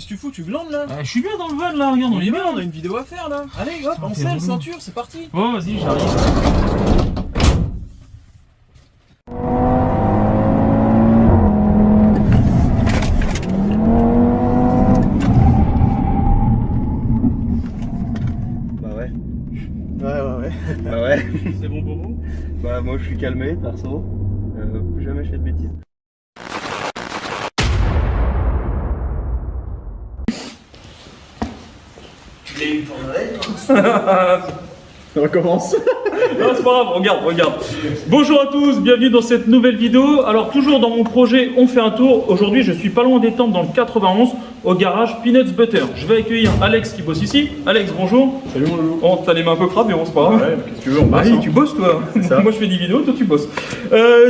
que tu fous? Tu glandes là? Je suis bien dans le van là, regarde, on est bien. On a une vidéo à faire là. Allez, hop, on selle, ceinture, c'est parti. Oh, vas-y, j'arrive. Bah ouais. Ouais. Bah ouais. C'est bon pour vous? Bah moi je suis calmé perso. Plus jamais je fais de bêtises. Tu l'as eu pour Noël toi? On recommence. Non, c'est pas grave, regarde. Bonjour à tous, bienvenue dans cette nouvelle vidéo. Alors, toujours dans mon projet On fait un tour. Aujourd'hui, je suis pas loin des Tempes dans le 91, au garage Peanuts Butter. Je vais accueillir Alex qui bosse ici. Alex, bonjour. Salut mon loulou. Oh, t'as les mains un peu crades, mais bon, c'est pas grave. Ouais, qu'est-ce que tu veux, on bosse. Oui, tu bosses toi. Ça. Moi, je fais des vidéos, toi, tu bosses.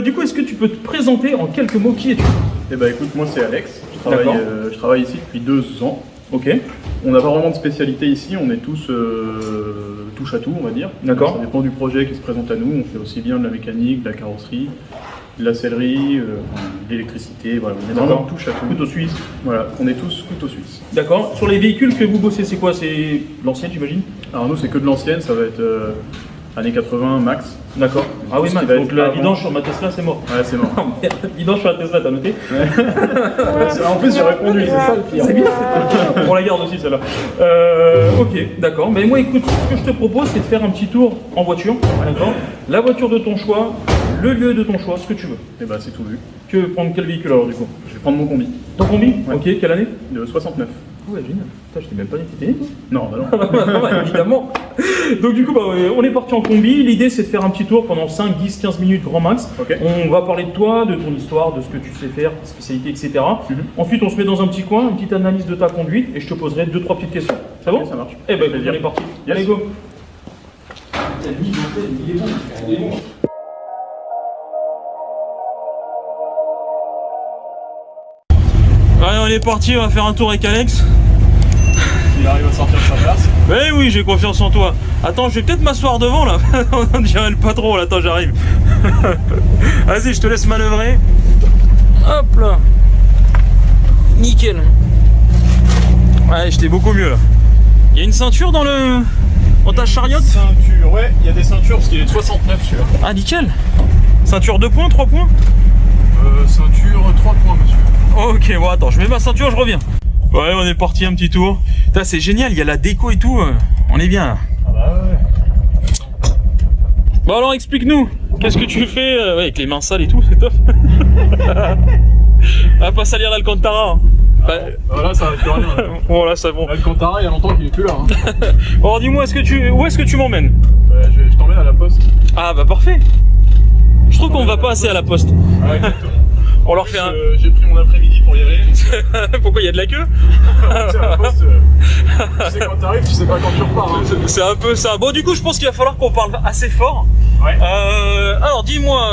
Du coup, est-ce que tu peux te présenter en quelques mots? Qui es-tu? Eh bah écoute, moi c'est Alex. D'accord. Je travaille ici depuis 2 ans. Ok, On n'a pas vraiment de spécialité ici, on est tous touche à tout, on va dire. D'accord. Ça dépend du projet qui se présente à nous. On fait aussi bien de la mécanique, de la carrosserie, de la sellerie, de l'électricité. Voilà, on est vraiment D'accord. touche à tout. couteau suisse. Voilà, on est tous couteau suisse. D'accord. Sur les véhicules que vous bossez, c'est quoi? C'est l'ancienne, j'imagine? Alors nous, c'est que de l'ancienne, ça va être années 80 max. D'accord. Ah oui, Tout ce qui Max, va donc être la avant. vidange sur ma Tesla, c'est mort. Ouais, c'est mort. Oh merde, vidange sur la Tesla, t'as noté? En plus, j'ai répondu, c'est ça le pire. C'est bien, on la garde aussi celle-là. Ok, d'accord. Mais moi, écoute, ce que je te propose, c'est de faire un petit tour en voiture. D'accord. La voiture de ton choix, le lieu de ton choix, ce que tu veux. Et bah c'est tout vu. Tu veux prendre quel véhicule alors du coup? Je vais prendre mon combi Ton combi? Ouais. Ok, quelle année? de 69. Ouais, génial. Putain, je t'ai même pas dit que t'étais né, toi. Non, bah non. Bah, évidemment. Donc du coup, bah, on est parti en combi. L'idée, c'est de faire un petit tour pendant 5, 10, 15 minutes grand max. Ok. On va parler de toi, de ton histoire, de ce que tu sais faire, tes spécialités, etc. Mhm. Ensuite, on se met dans un petit coin, une petite analyse de ta conduite, et je te poserai 2-3 petites questions. Ça va? Ok, ça marche. Eh ben, Plaisir. on est parti. Yes. Allez, go. Il est bon. Allez, on est parti, on va faire un tour avec Alex. Il arrive à sortir de sa place. Eh oui, j'ai confiance en toi. Attends, je vais peut-être m'asseoir devant là. On dirait le patron là, attends, j'arrive. Vas-y, je te laisse manœuvrer. Hop là. Nickel. Ouais, j'étais beaucoup mieux là. Il y a une ceinture dans ta chariote? Ceinture, ouais, il y a des ceintures parce qu'il est de 69 celui-là. Ah, nickel. Ceinture 2 points, 3 points? Ceinture 3 points, monsieur. Ok, bon, attends, je mets ma ceinture, je reviens. Ouais, on est parti un petit tour. Putain, c'est génial, il y a la déco et tout. On est bien là. Ah bah ouais. Bon alors explique-nous, qu'est-ce que tu fais ouais, avec les mains sales et tout, c'est top. Ah, pas salir l'Alcantara. Hein. Voilà, ça arrive plus rien. Là. Bon là c'est bon. Alcantara, il y a longtemps qu'il est plus là. Hein. Bon alors, dis-moi, où est-ce que tu m'emmènes? Je t'emmène à la poste. Ah bah parfait. Je trouve qu'on va pas assez à la poste. Ouais, exactement. On leur fait un... J'ai pris mon après-midi pour y aller. Pourquoi il y a de la queue? Tu sais, à la poste, tu sais quand t'arrives, tu sais pas quand tu repars. Hein. C'est un peu ça. Bon du coup je pense qu'il va falloir qu'on parle assez fort. Ouais. Alors dis-moi,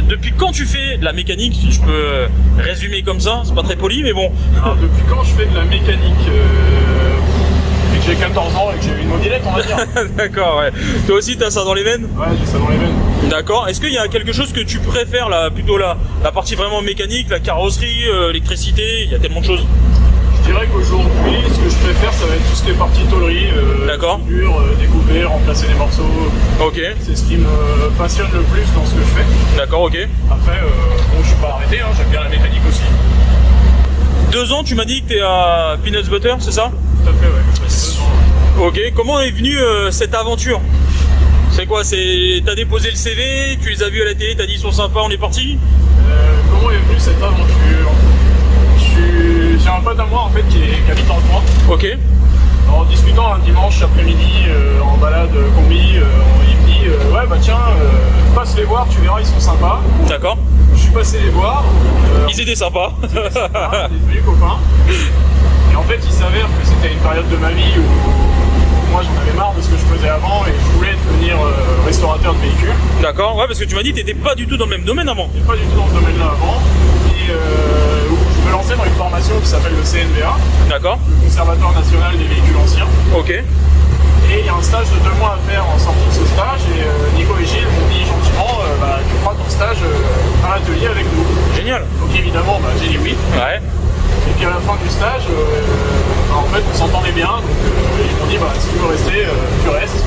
depuis quand tu fais de la mécanique, si je peux résumer comme ça, c'est pas très poli mais bon. Alors, depuis quand je fais de la mécanique et que j'ai 14 ans et que j'ai une mobilette, on va dire. D'accord, ouais. Toi aussi t'as ça dans les veines? Ouais, j'ai ça dans les veines. D'accord. Est-ce qu'il y a quelque chose que tu préfères là, plutôt la partie vraiment mécanique, la carrosserie, l'électricité, il y a tellement de choses. Je dirais qu'aujourd'hui, ce que je préfère, ça va être tout ce qui est partie tôlerie, D'accord. soudure, découper, remplacer les morceaux. Ok. C'est ce qui me passionne le plus dans ce que je fais. D'accord, ok. Après, bon, je suis pas arrêté, hein, j'aime bien la mécanique aussi. 2 ans, tu m'as dit que t'es à Peanuts Butter, c'est ça? Tout à fait, ouais. Ça fait 2 ans. Ok. Comment est venue cette aventure? C'est quoi? T'as déposé le CV, tu les as vus à la télé, t'as dit ils sont sympas, on est parti? Comment est venue cette aventure? J'ai un pote à moi en fait qui habite dans le coin. Ok. En discutant un dimanche après-midi en balade combi, il me dit ouais bah tiens, passe les voir, tu verras, ils sont sympas. D'accord. Je suis passé les voir. Ils étaient sympas. On est devenus copains. Et en fait il s'avère que c'était une période de ma vie où moi j'en avais marre de ce que je faisais avant et je voulais devenir restaurateur de véhicules. D'accord, ouais, parce que tu m'as dit que t'étais pas du tout dans le même domaine avant. J'étais pas du tout dans ce domaine-là avant. Et je me lançais dans une formation qui s'appelle le CNVA, D'accord. le Conservatoire National des Véhicules Anciens. Ok. Et il y a un stage de 2 mois à faire en sortie de ce stage. Et Nico et Gilles m'ont dit gentiment bah, tu feras ton stage à l'atelier avec nous. Génial. Donc évidemment, bah, j'ai dit oui. Ouais. Et puis à la fin du stage, en fait on s'entendait bien, donc ils m'ont dit bah, si tu veux rester, tu restes.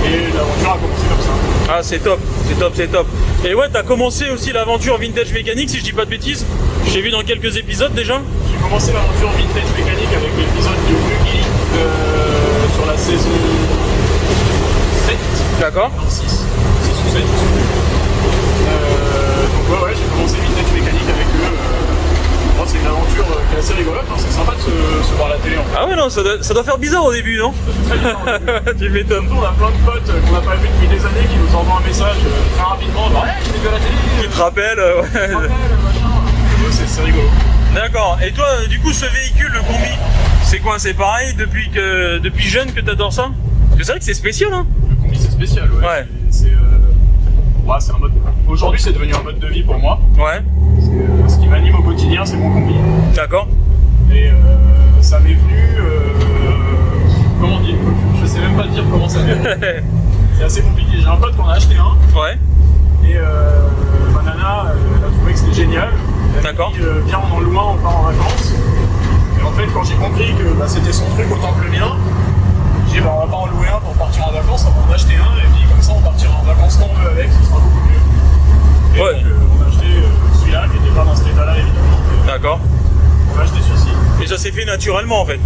Et l'aventure a commencé comme ça. Ah c'est top, c'est top, c'est top. Et ouais, t'as commencé aussi l'aventure vintage mécanique si je dis pas de bêtises. Je t'ai vu dans quelques épisodes déjà. J'ai commencé l'aventure vintage mécanique avec l'épisode du Buggy sur la saison 7. D'accord. Non, 6 ou 7, je sais plus. Donc ouais, j'ai commencé vintage mécanique avec eux. Bon, c'est une aventure qui est assez rigolote, hein. C'est sympa de se voir à la télé en fait. Ah ouais non, ça doit faire bizarre au début, non? Très bien, au début. Tu m'étonnes. Surtout, on a plein de potes qu'on n'a pas vu depuis des années qui nous envoient un message très rapidement. Bah ouais, je t'ai vu à la télé. Qui te rappelle, ouais. C'est rigolo. D'accord. Et toi, du coup, ce véhicule, le combi, c'est quoi? C'est pareil depuis jeune que t'adores ça? Parce que c'est vrai que c'est spécial, hein? Le combi, c'est spécial, ouais. Ouais. C'est un mode. Aujourd'hui, c'est devenu un mode de vie pour moi. Ouais. Ce qui m'anime au quotidien, c'est mon combi. D'accord. Et ça m'est venu. Comment dire? Je sais même pas te dire comment ça m'est venu. C'est assez compliqué. J'ai un pote qu'on a acheté un. Ouais. Et ma nana, elle a trouvé que c'était génial. D'accord. Viens, on en loue un, on part en vacances. Et en fait, quand j'ai compris que c'était son truc autant que le mien, j'ai dit bah, on va pas en louer un pour partir en vacances, on va en acheter un et puis comme ça on partira en vacances quand on veut avec, ce sera beaucoup mieux. Et ouais. donc on a acheté celui-là qui n'était pas dans cet état-là évidemment. D'accord. On a acheté celui-ci. Et ça s'est fait naturellement en fait.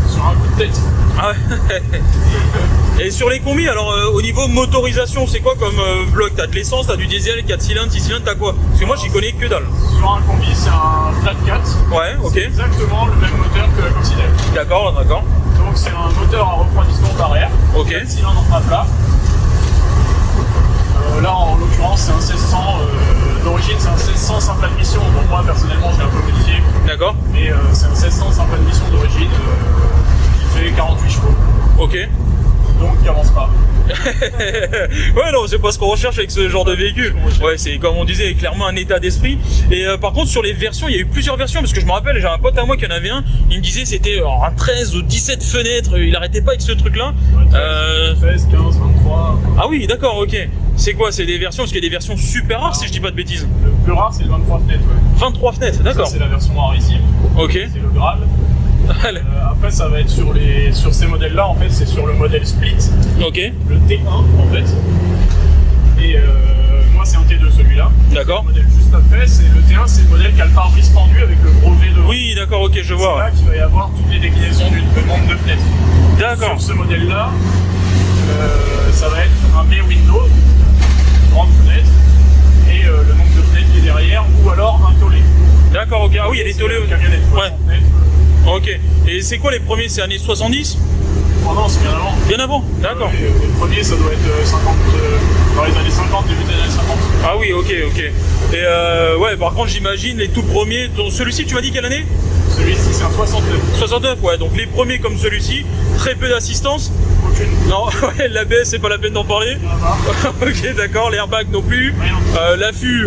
Sur un coup de tête. Ah ouais. Et sur les combis, alors au niveau motorisation, c'est quoi comme bloc? T'as de l'essence, t'as du diesel, 4 cylindres, 6 cylindres, t'as quoi? Parce que moi j'y connais que dalle. Sur un combi, c'est un flat 4. Ouais, ok. C'est exactement le même moteur que la Coccinelle. D'accord, d'accord. Donc c'est un moteur à refroidissement par air. Ok. 4 cylindres à plat. Là en l'occurrence c'est un 1600 d'origine, c'est un 1600 simple admission. Bon moi personnellement je l'ai un peu modifié. D'accord. Mais c'est un 1600 simple admission d'origine qui fait 48 chevaux. Ok. Donc qui avance pas. Ouais non, c'est pas ce qu'on recherche avec ce genre de véhicule. Ouais, c'est comme on disait, clairement un état d'esprit. Et par contre sur les versions, il y a eu plusieurs versions parce que je me rappelle, j'ai un pote à moi qui en avait un, il me disait c'était un 13 ou 17 fenêtres, il arrêtait pas avec ce truc là. Ouais, 13, 15, 23. Ah oui, d'accord, ok. C'est quoi? C'est des versions, parce qu'il y a des versions super rares si je dis pas de bêtises. Le plus rare c'est le 23 fenêtres, ouais. 23 fenêtres, d'accord. C'est la version rarissime. Ok. C'est le Graal. Après ça va être sur ces modèles là en fait c'est sur le modèle Split. Ok. Le T1 en fait. Et moi c'est un T2 celui-là. D'accord. Le modèle juste après c'est le T1, c'est le modèle qui a le pare-brise fendu avec le gros V devant. Oui d'accord, ok, je vois. C'est là qu'il va y avoir toutes les déclinaisons du nombre de fenêtres. D'accord. Sur ce modèle là ça va être un bay window, grande fenêtre, et le nombre de fenêtres qui est derrière, ou alors un tollé. D'accord, ok. Ah oui, il y a des tollés. Camionnette, Ouais. Ok. Et c'est quoi les premiers? C'est années 70? Oh non, c'est bien avant. Bien avant, d'accord. Les premiers, ça doit être 50, dans les années 50, début des années 50. Ah oui, ok, ok. Et ouais, par contre, j'imagine les tout premiers. Celui-ci, tu m'as dit quelle année? Celui-ci, c'est un 69. 69, ouais. Donc les premiers comme celui-ci, très peu d'assistance. Aucune. Non, ouais, l'ABS, c'est pas la peine d'en parler. Ok, d'accord. L'airbag non plus. L'affût,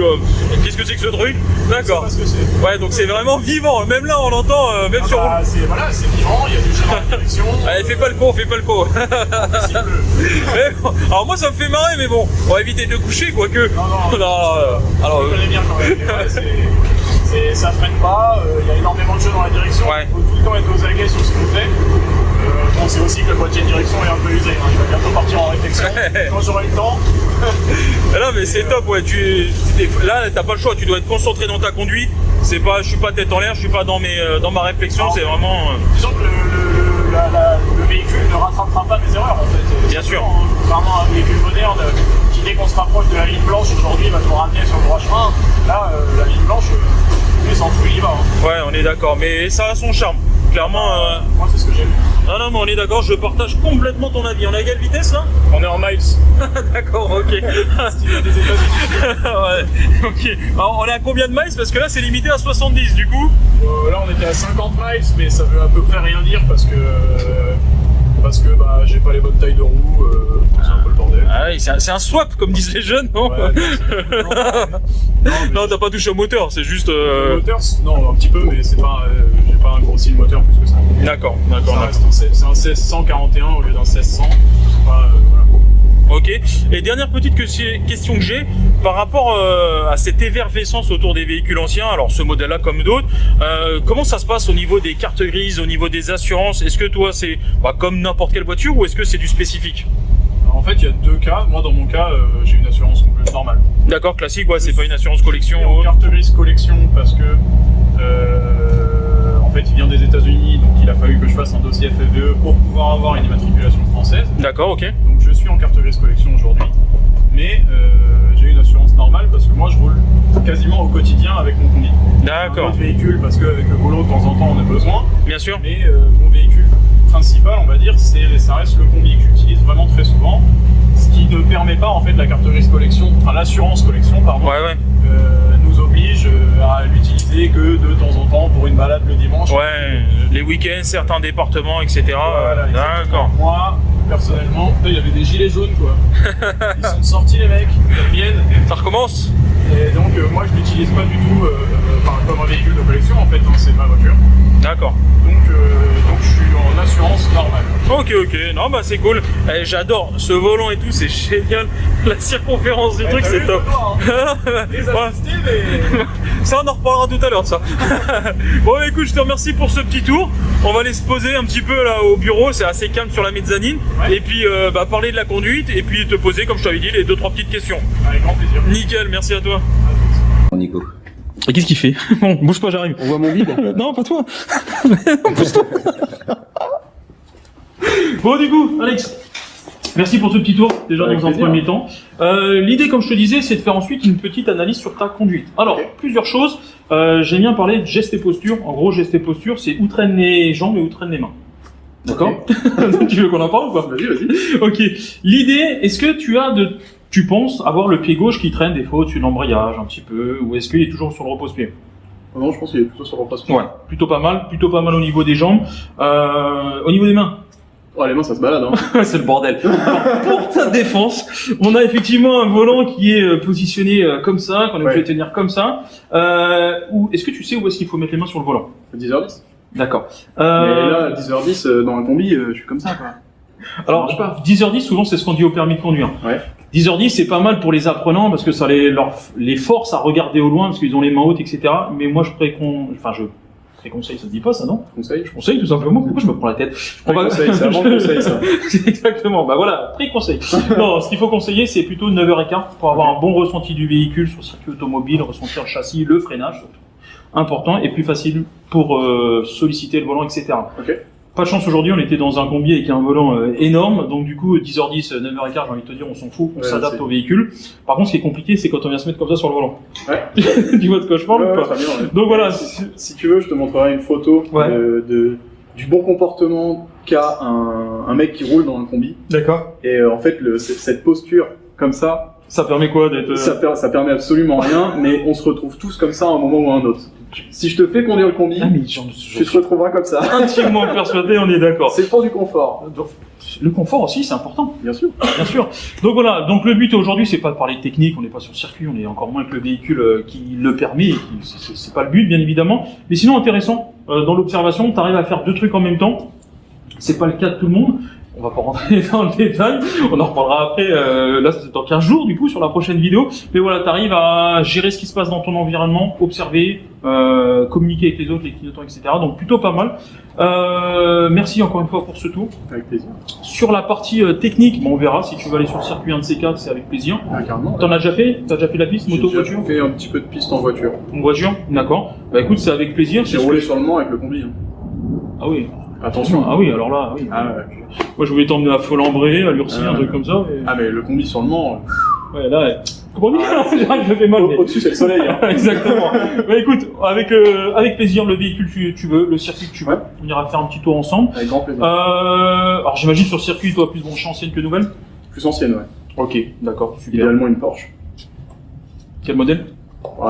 qu'est-ce que c'est que ce truc? D'accord. Je sais pas ce que c'est. Ouais, donc c'est vraiment vivant. Même là, on l'entend, même sur. Voilà, c'est vivant, il y a du chien dans la direction. Allez, fais pas le con, fais pas le con. Mais bon, alors moi ça me fait marrer, mais bon, on va éviter de coucher, quoique. Non. Alors, je connais bien quand même. Ça freine pas, il y a énormément de jeux dans la direction. Ouais. Il faut tout le temps être aux aguets sur ce qu'on fait. Bon, c'est aussi que le boîtier de direction est un peu usé. Hein. Il va bientôt partir en réflexion. Quand j'aurai le temps. Non, mais c'est top, ouais. Là, t'as pas le choix, tu dois être concentré dans ta conduite. C'est pas, je suis pas tête en l'air, je suis pas dans ma réflexion, c'est vraiment. Disons que le véhicule ne rattrapera pas mes erreurs en fait. Bien sûr. Contrairement à un véhicule moderne qui, dès qu'on se rapproche de la ligne blanche aujourd'hui, va nous ramener sur le droit chemin. Là, la ligne blanche, il s'en fout, il y va. Hein. Ouais, on est d'accord, mais ça a son charme. Clairement. Moi, c'est ce que j'aime. Non, mais on est d'accord, je partage complètement ton avis. On est à quelle vitesse là? On est en miles. D'accord, ok. Style des États-Unis. Ouais, ok. Alors, on est à combien de miles? Parce que là, c'est limité à 70 du coup. Là, on était à 50 miles, mais ça veut à peu près rien dire parce que bah, j'ai pas les bonnes tailles de roue. C'est un peu le bordel. Ah oui, c'est un swap, comme disent les jeunes, non? Ouais, Non, t'as pas touché au moteur, c'est juste. Le moteur, non, un petit peu, mais c'est pas, j'ai pas grossi le moteur plus que ça. D'accord. C'est un 1641 au lieu d'un 1600. C'est pas, voilà. Ok. Et dernière petite question que j'ai, par rapport à cette effervescence autour des véhicules anciens, alors ce modèle-là comme d'autres, comment ça se passe au niveau des cartes grises, au niveau des assurances? Est-ce que toi c'est comme n'importe quelle voiture ou est-ce que c'est du spécifique? Alors, en fait, il y a deux cas. Moi, dans mon cas, j'ai une assurance complète normale. D'accord, classique, ouais, c'est pas une assurance collection. En carte grise collection parce que en fait, il vient des États-Unis, donc il a fallu que je fasse un dossier FFVE pour pouvoir avoir une immatriculation française. D'accord, ok. Donc je suis en carte grise collection aujourd'hui, mais j'ai une assurance normale parce que moi je roule quasiment au quotidien avec mon combi. D'accord. Un autre véhicule parce qu'avec le boulot de temps en temps on a besoin. Bien sûr. Mais mon véhicule principal, on va dire, ça reste le combi que j'utilise vraiment très souvent, ce qui ne permet pas en fait la carte grise collection, enfin l'assurance collection pardon. Ouais. Nous oblige à l'utiliser que de temps en temps pour une balade le dimanche. Ouais, les week-ends, certains départements, etc. Voilà, d'accord. Moi, personnellement, il y avait des gilets jaunes quoi. Ils sont sortis les mecs, ils reviennent. Ça recommence? Et donc moi je l'utilise pas du tout comme un véhicule de collection en fait, hein, c'est ma voiture. D'accord. Donc je suis en assurance normale. Ok, non bah c'est cool. J'adore ce volant et tout, c'est génial. La circonférence du truc, c'est top. Les assistés, mais... Ça on en reparlera tout à l'heure de ça. Bon écoute, je te remercie pour ce petit tour. On va aller se poser un petit peu là au bureau, c'est assez calme sur la mezzanine. Ouais. Et puis parler de la conduite et puis te poser, comme je t'avais dit, les 2-3 petites questions. Avec grand plaisir. Nickel, merci à toi. Nico. Et qu'est-ce qu'il fait? Bon, bouge pas, j'arrive. On voit mon bide. Non, pas toi. Pousse-toi. Bon, du coup, Alex, merci pour ce petit tour, déjà Avec dans un plaisir. premier temps. L'idée, comme je te disais, c'est de faire ensuite une petite analyse sur ta conduite. Alors, plusieurs choses. J'aime bien parler de gestes et postures. En gros, gestes et postures, c'est où traînent les jambes et où traînent les mains. D'accord? Tu veux qu'on en parle ou pas? Vas-y. Ok. L'idée, est-ce que tu penses avoir le pied gauche qui traîne des fois au-dessus de l'embrayage un petit peu, ou est-ce qu'il est toujours sur le repose-pied? Non, je pense qu'il est plutôt sur le repasse-pied. Ouais, plutôt pas mal au niveau des jambes. Au niveau des mains, Oh, les mains, ça se balade, hein. c'est le bordel. Alors, pour ta défense, on a effectivement un volant qui est positionné comme ça, qu'on est obligé de tenir comme ça. Est-ce que tu sais où est-ce qu'il faut mettre les mains sur le volant? 10h10. D'accord. Mais là, 10h10, dans un combi, je suis comme ça, quoi. Alors, 10h10, souvent, c'est ce qu'on dit au permis de conduire. Ouais. 10h10, c'est pas mal pour les apprenants parce que ça les force à regarder au loin parce qu'ils ont les mains hautes, etc. Mais moi, je préconseille, ça se dit pas ça, non? Conseil. Je conseille tout simplement. Pourquoi je me prends la tête? Conseil, c'est avant conseil, ça. C'est exactement. Bah voilà, préconseil. Non, ce qu'il faut conseiller, c'est plutôt 9h15 pour avoir un bon ressenti du véhicule sur circuit automobile, ressentir le châssis, le freinage, surtout. Important et plus facile pour solliciter le volant, etc. Ok. Pas de chance aujourd'hui, on était dans un combi avec un volant énorme, donc du coup 10h10, 9h15, j'ai envie de te dire, on s'en fout, on s'adapte au véhicule. Par contre, ce qui est compliqué, c'est quand on vient se mettre comme ça sur le volant. Ouais. Tu vois de quoi je parle ou pas? Très bien, ouais. Donc voilà. Si tu veux, je te montrerai une photo du bon comportement qu'a un mec qui roule dans un combi. D'accord. Et en fait, cette posture comme ça, Ça permet quoi d'être... ça permet absolument rien, mais on se retrouve tous comme ça à un moment ou à un autre. Si je te fais conduire le combi, Ah mais tu te retrouveras comme ça. intimement persuadé, on est d'accord. C'est pour du confort. Donc, le confort aussi, c'est important. Bien sûr. Bien sûr. Donc voilà, donc le but aujourd'hui, c'est pas de parler de technique, on n'est pas sur circuit, on est encore moins que le véhicule qui le permet, c'est pas le but, bien évidemment. Mais sinon, intéressant, dans l'observation, tu arrives à faire deux trucs en même temps. C'est pas le cas de tout le monde. On va pas rentrer dans le détail, on en reparlera après, là c'est dans 15 jours du coup sur la prochaine vidéo. Mais voilà, tu arrives à gérer ce qui se passe dans ton environnement, observer, communiquer avec les autres, les clignotants, etc. Donc plutôt pas mal. Merci encore une fois pour ce tour. Avec plaisir. Sur la partie technique, bon, on verra si tu veux aller sur le circuit 1 de ces 4, c'est avec plaisir. Carrément. T'en as déjà fait? T'as déjà fait la piste, moto, voiture? J'ai fait un petit peu de piste en voiture. En voiture? D'accord. Bah écoute, c'est avec plaisir. J'ai roulé sur le Mans avec le combi. Hein. Ah oui. Attention. Ah oui, alors là, oui. Ah, ouais. Moi je voulais t'emmener à Folembray, à Lurcy, un truc comme ça. Ah mais le combi sur le Mans. Ouais, là, comment dire? Je me fais mal. Mais... Au-dessus c'est le soleil. Hein. Exactement. Bah écoute, avec plaisir, le véhicule que tu veux, le circuit que tu veux, Ouais. on ira faire un petit tour ensemble. Avec grand plaisir. Alors j'imagine sur circuit, toi plus branché ancienne que nouvelle. Plus ancienne, ouais. Ok, d'accord, super. Idéalement une Porsche. Quel modèle?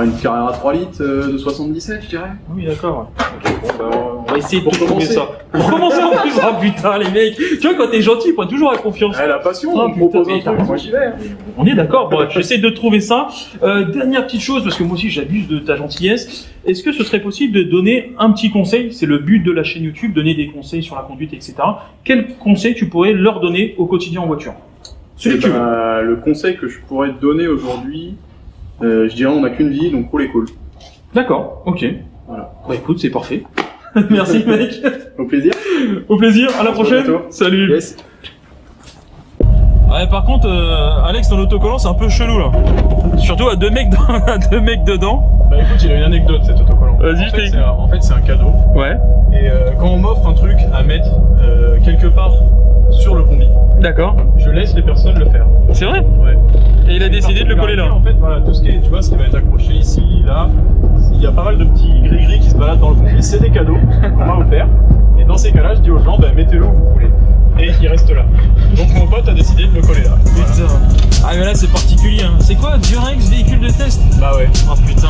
Une Carrera 3 litres de 77, je dirais. Ah oui, d'accord. Ouais. Ok, bon, bah, on va essayer de Pour trouver commencer. ça. Pour commencer en plus, ah putain les mecs. Tu vois, quand t'es gentil, ils prennent toujours la confiance. La passion, Ah, on me propose putain, un truc, moi j'y vais. On est d'accord, bon, j'essaie de trouver ça. Dernière petite chose, parce que moi aussi j'abuse de ta gentillesse. Est-ce que ce serait possible de donner un petit conseil? C'est le but de la chaîne YouTube, donner des conseils sur la conduite, etc. Quel conseil tu pourrais leur donner au quotidien en voiture? Celui que tu veux. Le conseil que je pourrais te donner aujourd'hui, je dirais on n'a qu'une vie, donc roulez cool. D'accord, ok. Voilà. Bah écoute, c'est parfait. Merci mec. Au plaisir. Au plaisir, à la prochaine. bientôt. Salut. Yes. Ouais, par contre, Alex, ton autocollant, c'est un peu chelou là. Surtout à deux mecs dedans. Bah écoute, il a une anecdote cet autocollant. Vas-y, En fait, c'est un cadeau. Ouais. Et quand on m'offre un truc à mettre quelque part sur le combi, D'accord. je laisse les personnes le faire. C'est vrai. Ouais. Et il a décidé de le coller là. En fait, voilà, tout ce qui est, tu vois, ce qui va être accroché ici, là, il y a pas mal de petits gris-gris qui se baladent dans le combi. C'est des cadeaux qu'on m'a offert. Et dans ces cas-là, je dis aux gens, bah, mettez-le où vous voulez. Et il reste là. Donc mon pote a décidé de le coller là. Voilà. Putain. Ah mais là c'est particulier hein. C'est quoi Durex véhicule de test? Bah ouais. Oh putain.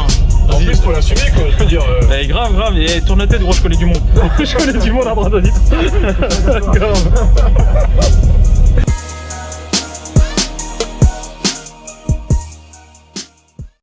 En plus faut l'assumer quoi, je veux dire. Eh, grave. Et tourne la tête gros, je connais du monde. Je connais du monde à droite à vite. Grave.